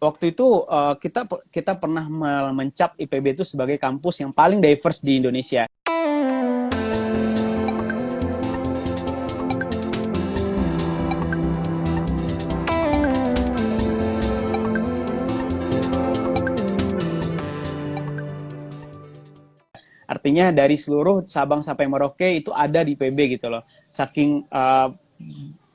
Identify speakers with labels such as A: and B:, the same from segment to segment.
A: waktu itu kita pernah mencap IPB itu sebagai kampus yang paling diverse di Indonesia. Artinya dari seluruh Sabang sampai Merauke itu ada di IPB gitu loh. Saking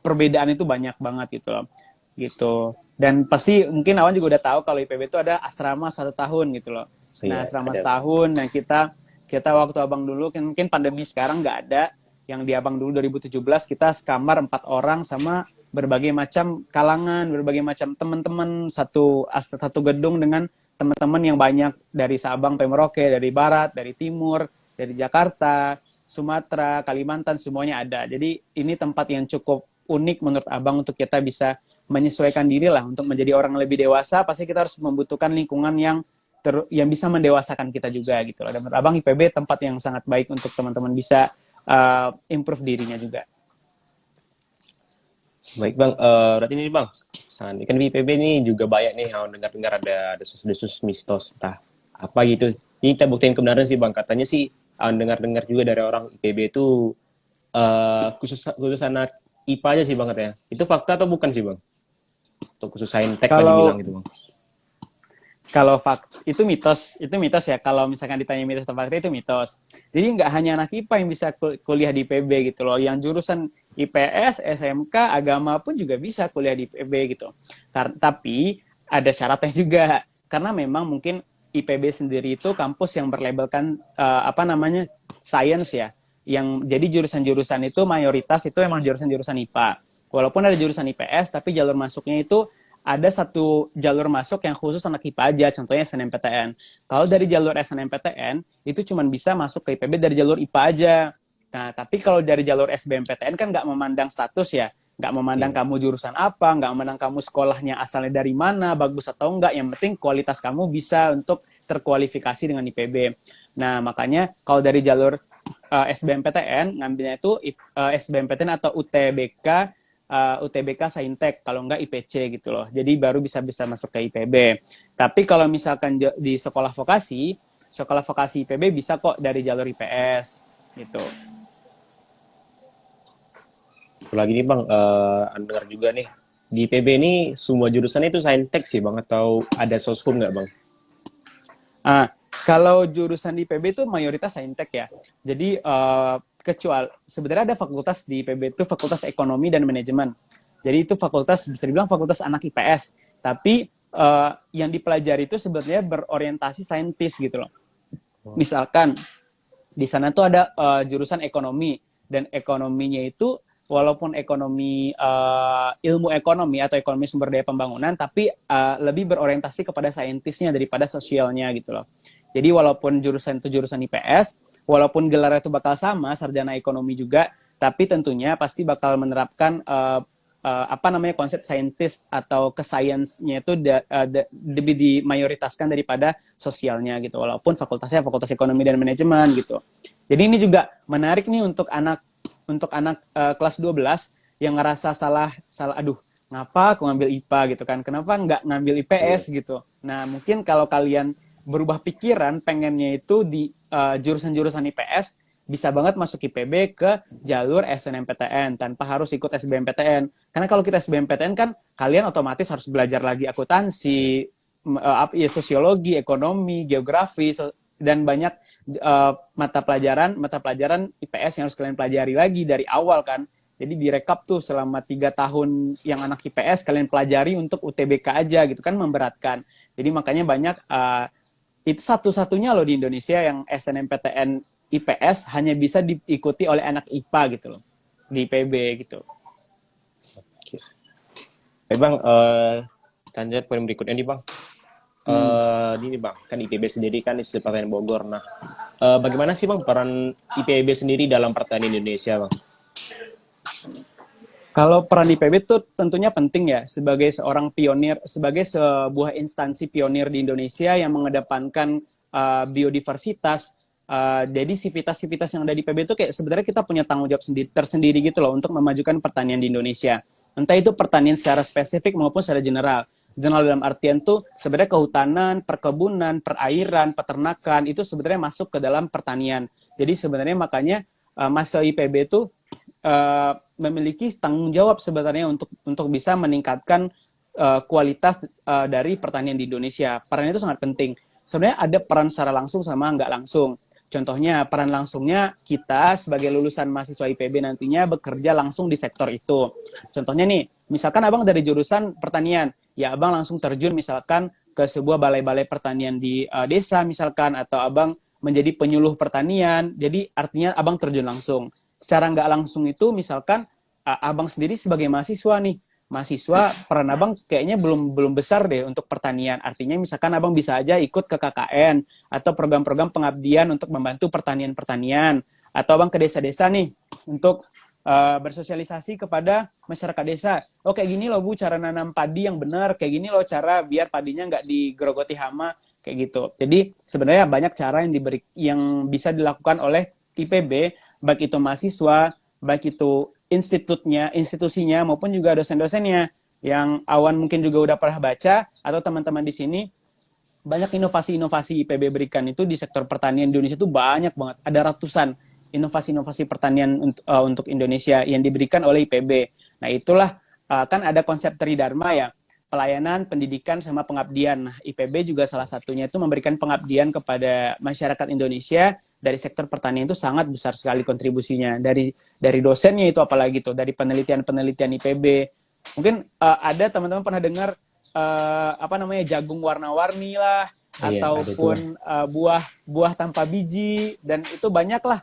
A: perbedaan itu banyak banget gitu loh. Gitu. Dan pasti mungkin Awan juga udah tahu kalau IPB itu ada asrama 1 tahun gitu loh. Nah,
B: Iya,
A: asrama
B: ada.
A: setahun. Nah, kita waktu Abang dulu, mungkin pandemi sekarang nggak ada. Yang di Abang dulu 2017 kita sekamar 4 orang sama berbagai macam kalangan, berbagai macam teman-teman, satu gedung dengan teman-teman yang banyak dari Sabang sampai Merauke, dari barat, dari timur, dari Jakarta, Sumatera, Kalimantan, semuanya ada. Jadi ini tempat yang cukup unik menurut Abang untuk kita bisa menyesuaikan diri lah untuk menjadi orang yang lebih dewasa. Pasti kita harus membutuhkan lingkungan yang bisa mendewasakan kita juga gitu loh. Dan menurut Abang IPB tempat yang sangat baik untuk teman-teman bisa improve dirinya juga.
B: Baik Bang, berarti ini Bang, kan di IPB ini juga banyak nih yang dengar-dengar ada desus-desus mistos, entah apa gitu. Ini kita buktiin kebenaran sih Bang, katanya sih dengar-dengar juga dari orang IPB itu khusus anak IPA aja sih Bang katanya. Itu fakta atau bukan sih Bang? Untuk khusus saintek tadi bilang
A: Kalau
B: gitu Bang.
A: Kalau itu mitos ya. Kalau misalkan ditanya mitos atau fakta itu mitos. Jadi nggak hanya anak IPA yang bisa kuliah di IPB gitu loh. Yang jurusan IPS, SMK, agama pun juga bisa kuliah di IPB gitu. Tapi ada syaratnya juga. Karena memang mungkin IPB sendiri itu kampus yang berlabelkan science ya. Yang jadi jurusan-jurusan itu mayoritas itu emang jurusan-jurusan IPA. Walaupun ada jurusan IPS, tapi jalur masuknya itu ada satu jalur masuk yang khusus anak IPA aja, contohnya SNMPTN. Kalau dari jalur SNMPTN, itu cuma bisa masuk ke IPB dari jalur IPA aja. Nah, tapi kalau dari jalur SBMPTN kan nggak memandang status ya, nggak memandang
B: Iya.
A: kamu jurusan apa, nggak memandang kamu sekolahnya asalnya dari mana, bagus atau enggak, yang penting kualitas kamu bisa untuk terkualifikasi dengan IPB. Nah, makanya kalau dari jalur SBMPTN, ngambilnya itu SBMPTN atau UTBK Saintek, kalau enggak IPC gitu loh. Jadi baru bisa masuk ke IPB. Tapi kalau misalkan di sekolah vokasi IPB bisa kok dari jalur IPS gitu.
B: Lagi nih Bang, dengar juga nih di IPB ini semua jurusan itu saintek sih Bang atau ada soshum nggak Bang?
A: Kalau jurusan di IPB itu mayoritas saintek ya. Jadi kecuali sebenarnya ada fakultas di IPB itu fakultas ekonomi dan manajemen. Jadi itu fakultas bisa dibilang fakultas anak IPS. Tapi yang dipelajari itu sebenarnya berorientasi saintis gitu loh. Misalkan di sana tuh ada jurusan ekonomi, dan ekonominya itu walaupun ekonomi ilmu ekonomi atau ekonomi sumber daya pembangunan, tapi lebih berorientasi kepada saintisnya daripada sosialnya gitu loh. Jadi walaupun jurusan itu jurusan IPS, walaupun gelar itu bakal sama, sarjana ekonomi juga, tapi tentunya pasti bakal menerapkan konsep saintis atau ke science-nya itu lebih dimayoritaskan daripada sosialnya gitu, walaupun fakultasnya fakultas ekonomi dan manajemen gitu. Jadi ini juga menarik nih untuk anak kelas 12 yang ngerasa salah, aduh ngapa aku ngambil IPA gitu kan, kenapa nggak ngambil IPS gitu. Nah mungkin kalau kalian berubah pikiran pengennya itu di jurusan-jurusan IPS, bisa banget masuk IPB ke jalur SNMPTN tanpa harus ikut SBMPTN. Karena kalau kita SBMPTN kan kalian otomatis harus belajar lagi akuntansi, sosiologi, ekonomi, geografi, dan banyak mata pelajaran IPS yang harus kalian pelajari lagi dari awal kan. Jadi direkap tuh selama 3 tahun yang anak IPS kalian pelajari untuk UTBK aja gitu kan, memberatkan. Jadi makanya banyak itu satu-satunya loh di Indonesia yang SNMPTN IPS hanya bisa diikuti oleh anak IPA gitu loh di IPB gitu.
B: Oke. Bang, lanjut poin berikutnya nih Bang. Ini Bang, kan IPB sendiri kan di Kabupaten Bogor. Nah, bagaimana sih Bang peran IPB sendiri dalam pertanian Indonesia Bang?
A: Kalau peran IPB itu tentunya penting ya, sebagai seorang pionir, sebagai sebuah instansi pionir di Indonesia yang mengedepankan biodiversitas. Jadi sivitas-sivitas yang ada di IPB itu kayak sebenarnya kita punya tanggung jawab tersendiri gitu loh untuk memajukan pertanian di Indonesia. Entah itu pertanian secara spesifik maupun secara general. General dalam artian tuh sebenarnya kehutanan, perkebunan, perairan, peternakan itu sebenarnya masuk ke dalam pertanian. Jadi sebenarnya makanya mahasiswa IPB itu memiliki tanggung jawab sebenarnya untuk bisa meningkatkan kualitas dari pertanian di Indonesia. Peran itu sangat penting. Sebenarnya ada peran secara langsung sama nggak langsung. Contohnya, peran langsungnya kita sebagai lulusan mahasiswa IPB nantinya bekerja langsung di sektor itu. Contohnya nih, misalkan abang dari jurusan pertanian, ya abang langsung terjun misalkan ke sebuah balai-balai pertanian di desa misalkan, atau abang menjadi penyuluh pertanian, jadi artinya abang terjun langsung. Secara nggak langsung itu misalkan abang sendiri sebagai mahasiswa nih, mahasiswa peran abang kayaknya belum besar deh untuk pertanian. Artinya misalkan abang bisa aja ikut ke KKN atau program-program pengabdian untuk membantu pertanian-pertanian, atau abang ke desa-desa nih untuk bersosialisasi kepada masyarakat desa. Oh kayak gini loh Bu cara nanam padi yang benar, kayak gini loh cara biar padinya nggak digerogoti hama, kayak gitu. Jadi sebenarnya banyak cara yang bisa dilakukan oleh IPB, baik itu mahasiswa, baik itu institusinya maupun juga dosen-dosennya, yang Awan mungkin juga udah pernah baca atau teman-teman di sini, banyak inovasi-inovasi IPB berikan itu di sektor pertanian Indonesia itu banyak banget. Ada ratusan inovasi-inovasi pertanian untuk Indonesia yang diberikan oleh IPB. Nah itulah kan ada konsep Tridharma ya, pelayanan, pendidikan, sama pengabdian. Nah, IPB juga salah satunya itu memberikan pengabdian kepada masyarakat Indonesia. Dari sektor pertanian itu sangat besar sekali kontribusinya. Dari dosennya itu apalagi tuh, dari penelitian-penelitian IPB. Mungkin ada teman-teman pernah dengar apa namanya jagung warna-warni lah,
B: Iya, ada itu.
A: ataupun buah tanpa biji, dan itu banyak lah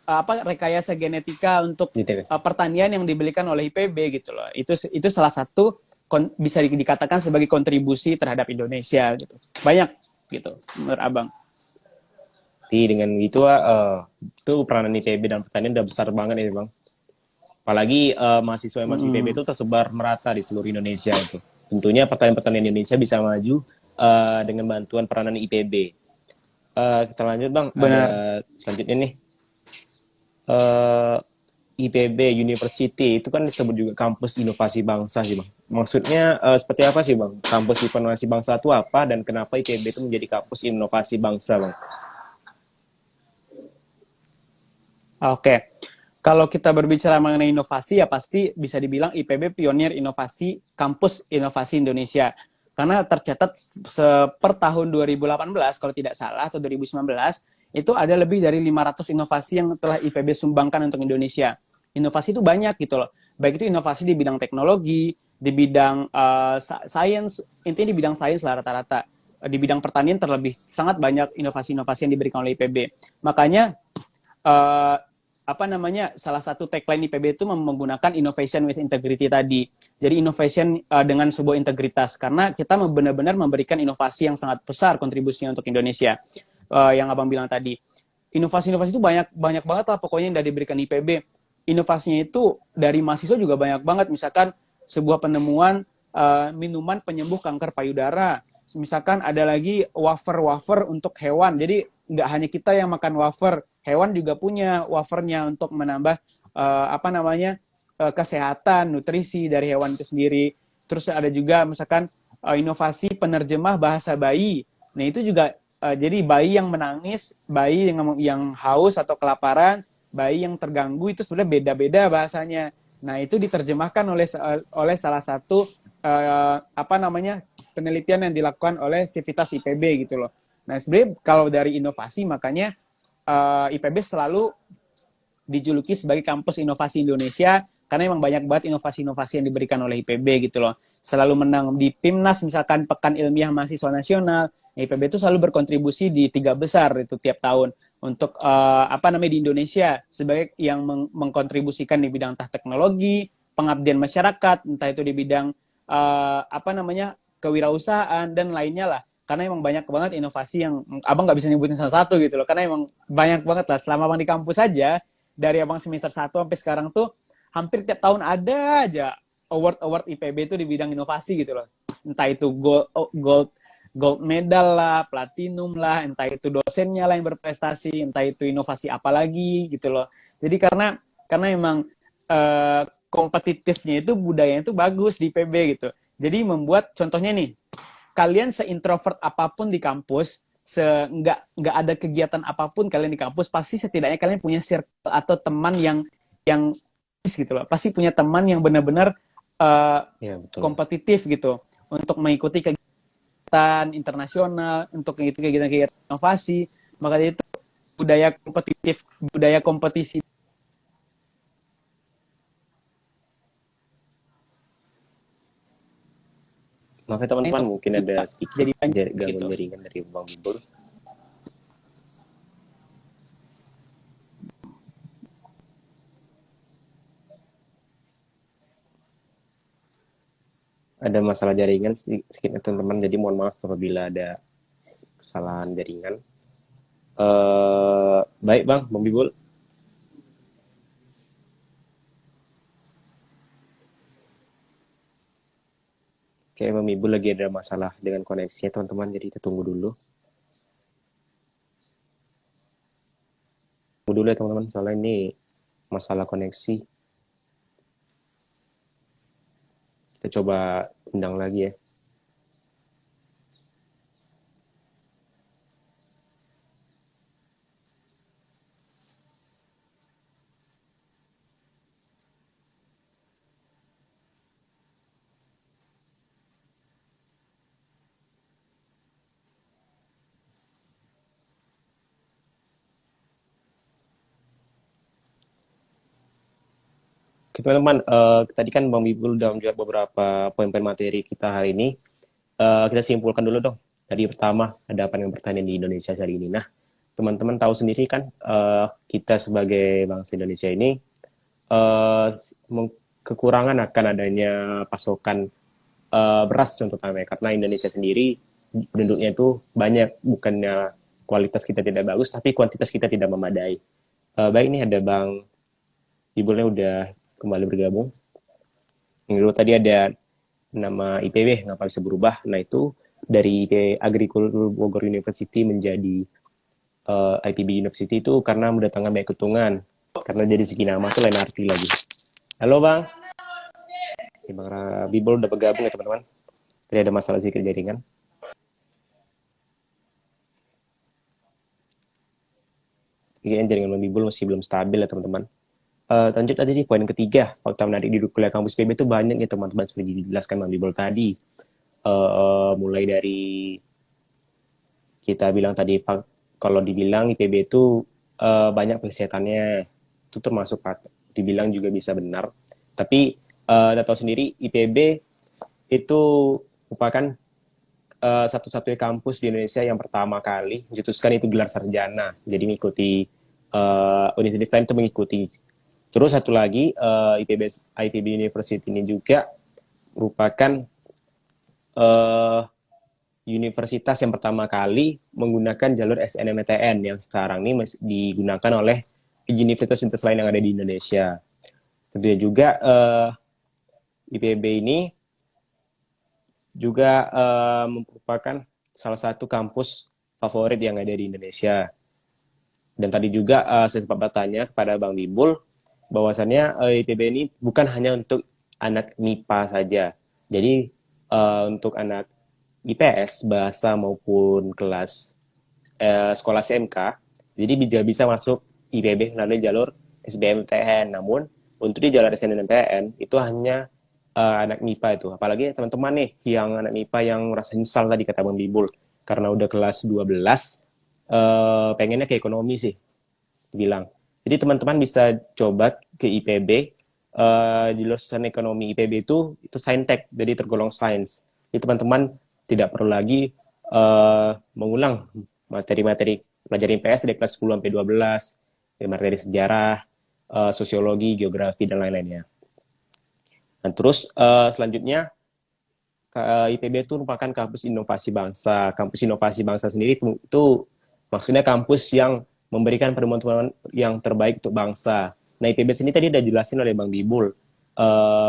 A: apa rekayasa genetika untuk
B: Gitu, guys.
A: pertanian yang diberikan oleh IPB gitu loh. Itu salah satu bisa dikatakan sebagai kontribusi terhadap Indonesia gitu. Banyak gitu menurut Abang.
B: Jadi dengan gitu itu peranan IPB dan pertanian udah besar banget ya bang. Apalagi mahasiswa yang masih IPB itu tersebar merata di seluruh Indonesia itu. Tentunya pertanian-pertanian Indonesia bisa maju dengan bantuan peranan IPB. Kita lanjut bang, ada
A: Benar.
B: selanjutnya nih. eh, IPB University itu kan disebut juga kampus inovasi bangsa sih bang. Maksudnya seperti apa sih bang? Kampus inovasi bangsa itu apa dan kenapa IPB itu menjadi kampus inovasi bangsa bang?
A: Oke. Kalau kita berbicara mengenai inovasi, ya pasti bisa dibilang IPB pionir inovasi, kampus inovasi Indonesia. Karena tercatat per tahun 2018, kalau tidak salah, atau 2019, itu ada lebih dari 500 inovasi yang telah IPB sumbangkan untuk Indonesia. Inovasi itu banyak gitu loh. Baik itu inovasi di bidang teknologi, di bidang sains, intinya di bidang sains lah rata-rata. Di bidang pertanian terlebih, sangat banyak inovasi-inovasi yang diberikan oleh IPB. Makanya, uh, apa namanya salah satu tagline IPB itu menggunakan innovation with integrity tadi. Jadi innovation dengan sebuah integritas, karena kita benar-benar memberikan inovasi yang sangat besar kontribusinya untuk Indonesia. Yang abang bilang tadi, inovasi-inovasi itu banyak banyak banget lah pokoknya yang udah diberikan IPB. Inovasinya itu dari mahasiswa juga banyak banget. Misalkan sebuah penemuan minuman penyembuh kanker payudara. Misalkan ada lagi wafer-wafer untuk hewan. Jadi nggak hanya kita yang makan wafer, hewan juga punya wafernya untuk menambah apa namanya kesehatan, nutrisi dari hewan itu sendiri. Terus ada juga misalkan inovasi penerjemah bahasa bayi. Nah itu juga jadi bayi yang menangis, bayi yang haus atau kelaparan, bayi yang terganggu itu sebenarnya beda-beda bahasanya. Nah itu diterjemahkan oleh salah satu apa namanya penelitian yang dilakukan oleh Civitas IPB gitu loh. Nah sebenarnya kalau dari inovasi makanya IPB selalu dijuluki sebagai kampus inovasi Indonesia, karena emang banyak banget inovasi-inovasi yang diberikan oleh IPB gitu loh. Selalu menang di PIMNAS misalkan Pekan Ilmiah Mahasiswa Nasional. IPB itu selalu berkontribusi di 3 besar itu tiap tahun untuk apa namanya di Indonesia sebagai yang mengkontribusikan di bidang teknologi, pengabdian masyarakat, entah itu di bidang apa namanya kewirausahaan dan lainnya lah. Karena emang banyak banget inovasi yang abang nggak bisa nyebutin salah satu gitu loh. Karena emang banyak banget lah. Selama abang di kampus aja, dari abang semester 1 sampai sekarang tuh hampir tiap tahun ada aja award IPB itu di bidang inovasi gitu loh. Entah itu gold medal lah, platinum lah, entah itu dosennya lah yang berprestasi, entah itu inovasi apa lagi gitu loh. Jadi karena emang kompetitifnya itu budayanya itu bagus di IPB gitu. Jadi membuat contohnya nih, kalian seintrovert apapun di kampus, nggak ada kegiatan apapun kalian di kampus, pasti setidaknya kalian punya circle atau teman yang gitu loh. Pasti punya teman yang benar-benar
B: Ya, betul.
A: kompetitif gitu untuk mengikuti kegiatan internasional, untuk mengikuti kegiatan-kegiatan inovasi. Maka itu budaya kompetitif, budaya kompetisi.
B: Maka teman-teman mungkin ada sedikit
A: Jadi banyak
B: gangguan
A: gitu.
B: jaringan dari Bang Bibul. Ada masalah jaringan sedikit teman-teman, jadi mohon maaf apabila ada kesalahan jaringan. Baik Bang Bibul. Kayak Bang Bibul lagi ada masalah dengan koneksinya teman-teman, jadi kita tunggu dulu. Tunggu dulu ya teman-teman, soalnya ini masalah koneksi. Kita coba undang lagi ya. Oke teman-teman, tadi kan Bang Bibul udah menjawab beberapa poin-poin materi kita hari ini. Kita simpulkan dulu dong. Tadi pertama, ada apa yang bertanya di Indonesia hari ini. Nah, teman-teman tahu sendiri kan, kita sebagai bangsa Indonesia ini eh, kekurangan akan adanya pasokan beras contohnya, karena Indonesia sendiri penduduknya itu banyak, bukannya kualitas kita tidak bagus, tapi kuantitas kita tidak memadai. Baik, ini ada Bang Bibulnya udah kembali bergabung. Yang dulu tadi ada nama IPB, ngapa bisa berubah? Nah itu dari Agrikultur Bogor University menjadi IPB University itu karena mendatangkan banyak keuntungan. Karena jadi segi nama itu lain arti lagi. Halo Bang. Bang Bibul udah bergabung ya teman-teman. Tadi ada masalah sedikit jaringan. Kayaknya jaringan Bang Bibul masih belum stabil ya teman-teman. Lanjut aja di poin ketiga. Fakta menarik di kuliah kampus PB itu banyak ya teman-teman, sudah dijelaskan Bang Bibul tadi. Mulai dari kita bilang tadi, kalau dibilang IPB itu banyak kesehatannya, itu termasuk dibilang juga bisa benar. Tapi kita tahu sendiri IPB itu merupakan satu-satunya kampus di Indonesia yang pertama kali mencetuskan itu gelar sarjana. Jadi mengikuti universitas lain itu mengikuti. Terus satu lagi, IPB University ini juga merupakan universitas yang pertama kali menggunakan jalur SNMPTN yang sekarang ini digunakan oleh universitas-universitas lain yang ada di Indonesia. Tentunya juga IPB ini juga merupakan salah satu kampus favorit yang ada di Indonesia. Dan tadi juga saya sempat bertanya kepada Bang Bibul, bahwasannya IPB ini bukan hanya untuk anak MIPA saja. Jadi untuk anak IPS, bahasa maupun kelas sekolah SMK, jadi bisa masuk IPB melalui jalur SBMPTN. Namun untuk di jalur SNMPTN itu hanya anak MIPA itu. Apalagi teman-teman nih yang anak MIPA yang merasa nyesal tadi kata Bang Bibul karena udah kelas 12 pengennya ke ekonomi sih bilang. Jadi teman-teman bisa coba ke IPB, di lulusan ekonomi IPB itu saintek, jadi tergolong sains. Jadi teman-teman tidak perlu lagi mengulang materi-materi pelajaran IPS dari kelas 10 sampai 12, materi sejarah, sosiologi, geografi, dan lain-lainnya. Dan terus selanjutnya, IPB itu merupakan kampus inovasi bangsa. Kampus inovasi bangsa sendiri itu maksudnya kampus yang memberikan penemuan-penemuan yang terbaik untuk bangsa. Nah, IPB sendiri tadi sudah jelasin oleh Bang Bibul.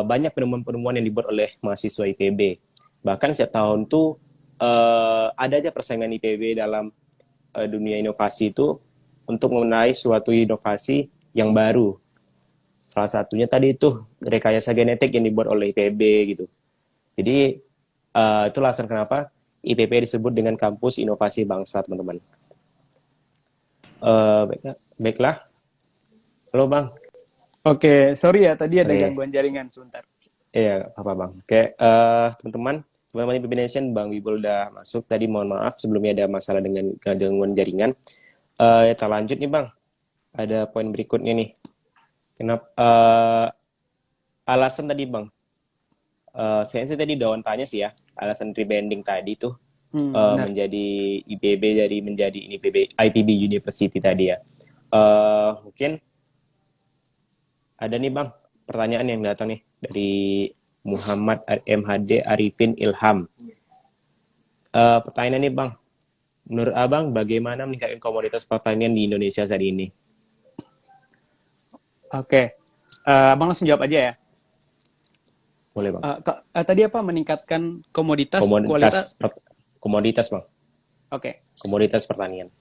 B: Banyak penemuan-penemuan yang dibuat oleh mahasiswa IPB. Bahkan setiap tahun tuh ada aja persaingan IPB dalam dunia inovasi itu untuk mengenai suatu inovasi yang baru. Salah satunya tadi itu rekayasa genetik yang dibuat oleh IPB gitu. Jadi itu alasan kenapa IPB disebut dengan kampus inovasi bangsa, teman-teman. Baiklah. Halo Bang.
A: Oke, sorry ya tadi ada
B: Oke.
A: gangguan jaringan sebentar.
B: Iya, apa Bang. Oke, teman-teman IPB Nation, Bang Wibul udah masuk. Tadi mohon maaf sebelumnya ada masalah dengan gangguan jaringan. Kita lanjut nih Bang. Ada poin berikutnya nih. Kenapa alasan tadi Bang? Saya sih tadi udah tanya sih ya, alasan rebranding tadi tuh
A: Benar.
B: menjadi IPB dari menjadi ini IPB University tadi ya. Mungkin ada nih Bang, pertanyaan yang datang nih dari Muhammad MHD Arifin Ilham. Pertanyaan nih Bang, menurut Abang bagaimana meningkatkan komoditas pertanian di Indonesia saat ini?
A: Oke, Abang langsung jawab aja ya.
B: Boleh Bang.
A: Tadi apa meningkatkan komoditas, kualitas?
B: Komoditas Bang,
A: Oke.
B: komoditas pertanian.